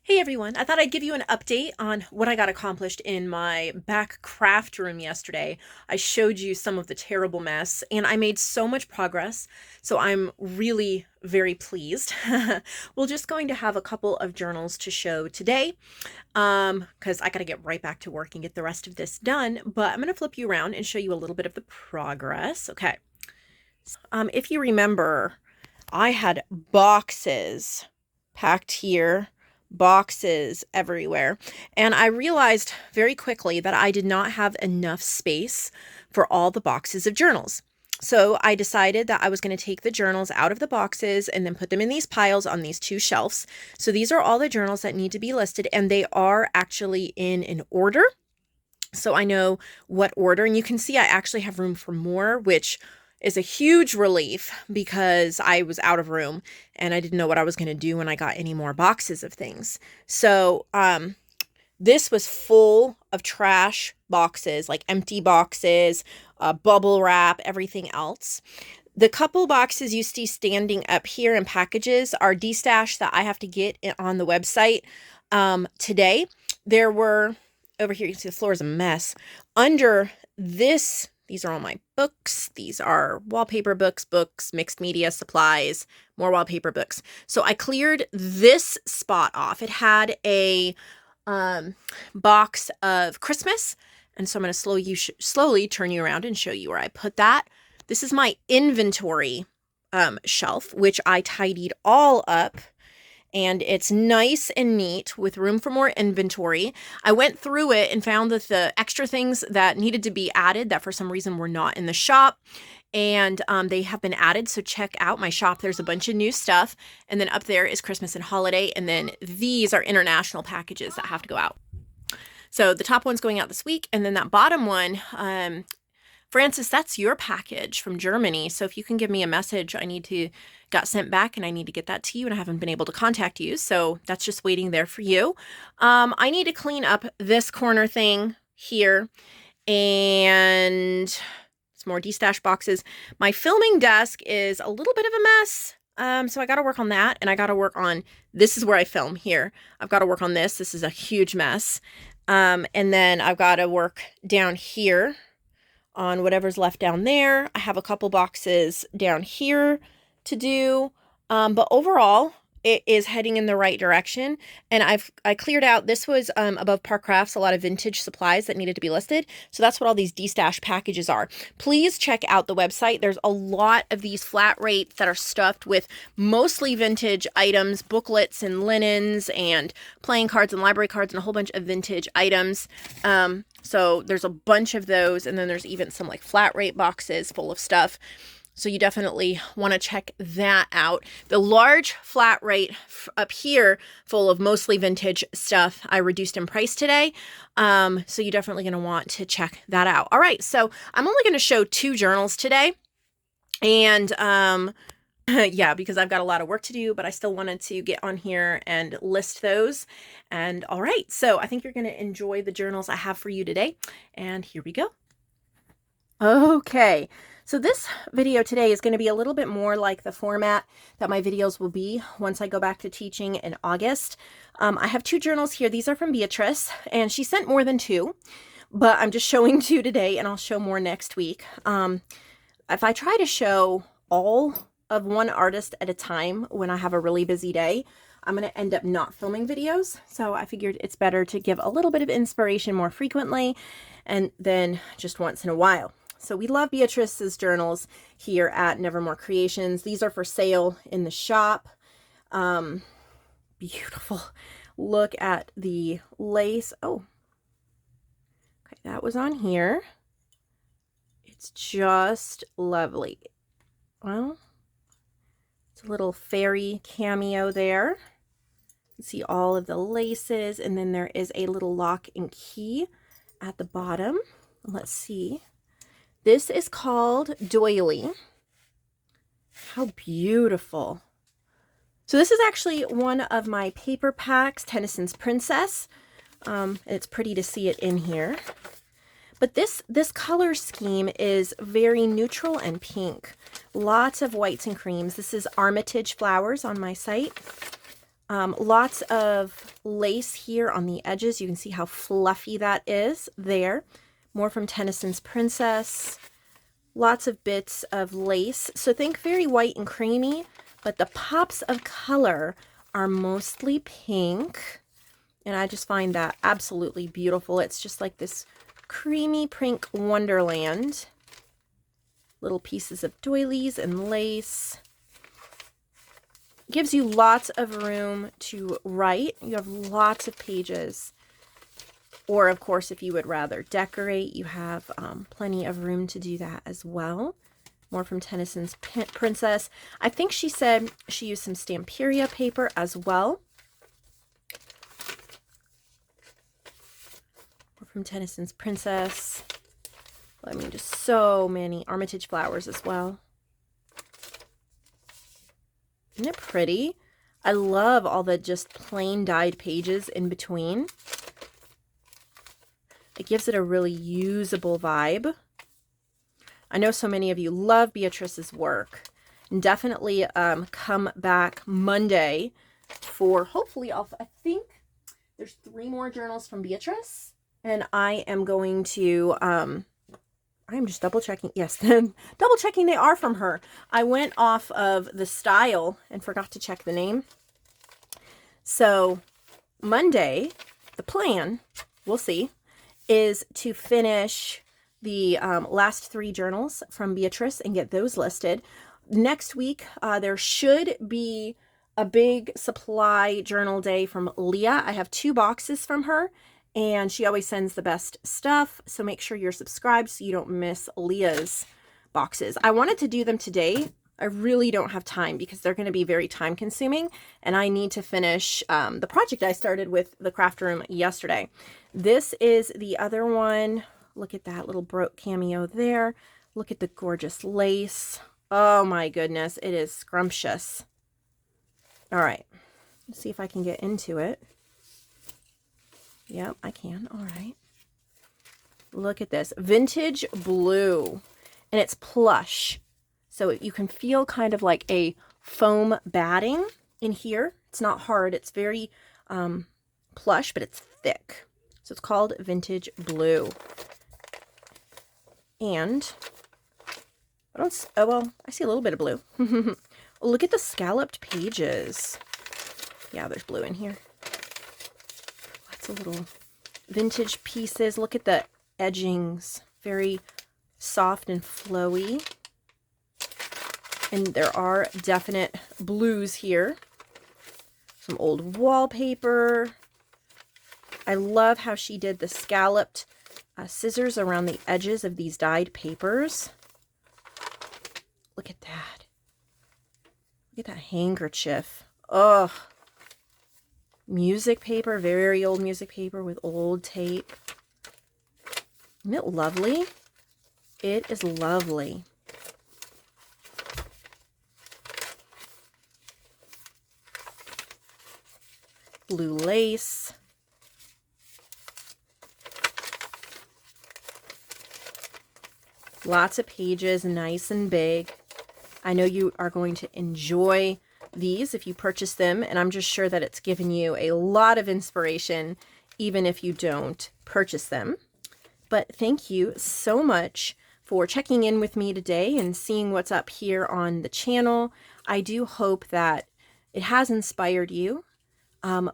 Hey everyone, I thought I'd give you an update on what I got accomplished in my back craft room yesterday. I showed you some of the terrible mess and I made so much progress, so I'm really very pleased. We're just going to have a couple of journals to show today because I got to get right back to work and get the rest of this done, but I'm going to flip you around and show you a little bit of the progress. Okay. If you remember, I had boxes packed here, boxes everywhere. And I realized very quickly that I did not have enough space for all the boxes of journals. So I decided that I was going to take the journals out of the boxes and then put them in these piles on these two shelves. So these are all the journals that need to be listed, and they are actually in an order. So I know what order, and you can see I actually have room for more, which is a huge relief because I was out of room and I didn't know what I was going to do when I got any more boxes of things. So, this was full of trash boxes, like empty boxes, bubble wrap, everything else. The couple boxes you see standing up here in packages are Destash that I have to get on the website today. There were, over here, you can see the floor is a mess. Under this, these are all my books. These are wallpaper books, mixed media supplies, more wallpaper books. So I cleared this spot off. It had a box of Christmas. And so I'm going to slowly turn you around and show you where I put that. This is my inventory shelf, which I tidied all up. And it's nice and neat with room for more inventory. I went through it and found that the extra things that needed to be added that for some reason were not in the shop, and they have been added. So check out my shop. There's a bunch of new stuff. And then up there is Christmas and holiday. And then these are international packages that have to go out. So the top one's going out this week. And then that bottom one, Francis, that's your package from Germany. So if you can give me a message, got sent back and I need to get that to you, and I haven't been able to contact you. So that's just waiting there for you. I need to clean up this corner thing here, and some more Destash boxes. My filming desk is a little bit of a mess. So I got to work on that, and I got to work on, this is where I film here. I've got to work on this. This is a huge mess. And then I've got to work down here on whatever's left down there. I have a couple boxes down here to do, but overall it is heading in the right direction. And I cleared out, this was above Park Crafts, a lot of vintage supplies that needed to be listed. So that's what all these Destash packages are. Please check out the website. There's a lot of these flat rates that are stuffed with mostly vintage items, booklets and linens and playing cards and library cards and a whole bunch of vintage items. So there's a bunch of those, and then there's even some like flat rate boxes full of stuff. So you definitely want to check that out. The large flat rate up here, full of mostly vintage stuff, I reduced in price today. So you're definitely going to want to check that out. All right, so I'm only going to show 2 journals today. And yeah, because I've got a lot of work to do, but I still wanted to get on here and list those. And all right, so I think you're going to enjoy the journals I have for you today. And here we go. Okay. So this video today is going to be a little bit more like the format that my videos will be once I go back to teaching in August. I have 2 journals here. These are from Beatrice, and she sent more than 2, but I'm just showing 2 today, and I'll show more next week. If I try to show all of one artist at a time when I have a really busy day, I'm going to end up not filming videos. So I figured it's better to give a little bit of inspiration more frequently and then just once in a while. So we love Beatrice's journals here at Nevermore Creations. These are for sale in the shop. Beautiful. Look at the lace. Oh, okay, that was on here. It's just lovely. Well, it's a little fairy cameo there. You can see all of the laces, and then there is a little lock and key at the bottom. Let's see. This is called Doily. How beautiful. So this is actually one of my paper packs, Tennyson's Princess. It's pretty to see it in here. But this color scheme is very neutral and pink. Lots of whites and creams. This is Armitage Flowers on my site. Lots of lace here on the edges. You can see how fluffy that is there. More from Tennyson's Princess. Lots of bits of lace. So think very white and creamy, but the pops of color are mostly pink. And I just find that absolutely beautiful. It's just like this creamy pink wonderland. Little pieces of doilies and lace. Gives you lots of room to write. You have lots of pages. Or, of course, if you would rather decorate, you have plenty of room to do that as well. More from Tennyson's Princess. I think she said she used some Stamperia paper as well. More from Tennyson's Princess. I mean, just so many Armitage flowers as well. Isn't it pretty? I love all the just plain dyed pages in between. It gives it a really usable vibe. I know so many of you love Beatrice's work. And definitely come back Monday for, hopefully, I think there's 3 more journals from Beatrice. And I am going to, I'm just double checking. Yes, double checking they are from her. I went off of the style and forgot to check the name. So Monday, the plan, we'll see, is to finish the last 3 journals from Beatrice and get those listed. Next week, there should be a big supply journal day from Leah. I have 2 boxes from her, and she always sends the best stuff. So make sure you're subscribed so you don't miss Leah's boxes. I wanted to do them today. I really don't have time because they're going to be very time consuming, and I need to finish the project I started with the craft room yesterday. This is the other one. Look at that little broke cameo there. Look at the gorgeous lace. Oh my goodness, it is scrumptious. All right, let's see if I can get into it. Yep, I can. All right. Look at this. Vintage blue, and it's plush. So you can feel kind of like a foam batting in here. It's not hard. It's very plush, but it's thick. So it's called Vintage Blue. And I see a little bit of blue. Look at the scalloped pages. Yeah, there's blue in here. Lots of little vintage pieces. Look at the edgings. Very soft and flowy. And there are definite blues here. Some old wallpaper. I love how she did the scalloped scissors around the edges of these dyed papers. Look at that. Look at that handkerchief. Ugh. Music paper, very old music paper with old tape. Isn't it lovely? It is lovely. Blue lace. Lots of pages, nice and big. I know you are going to enjoy these if you purchase them, and I'm just sure that it's given you a lot of inspiration, even if you don't purchase them. But thank you so much for checking in with me today and seeing what's up here on the channel. I do hope that it has inspired you.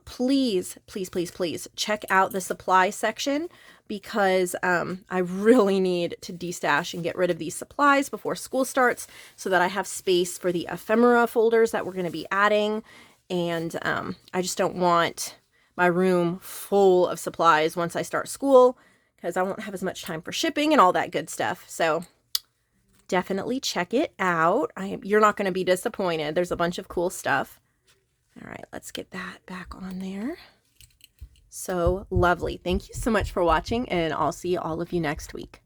Please, please, please, please check out the supply section because I really need to destash and get rid of these supplies before school starts so that I have space for the ephemera folders that we're going to be adding. And I just don't want my room full of supplies once I start school because I won't have as much time for shipping and all that good stuff. So definitely check it out. You're not going to be disappointed. There's a bunch of cool stuff. All right, let's get that back on there. So lovely. Thank you so much for watching, and I'll see all of you next week.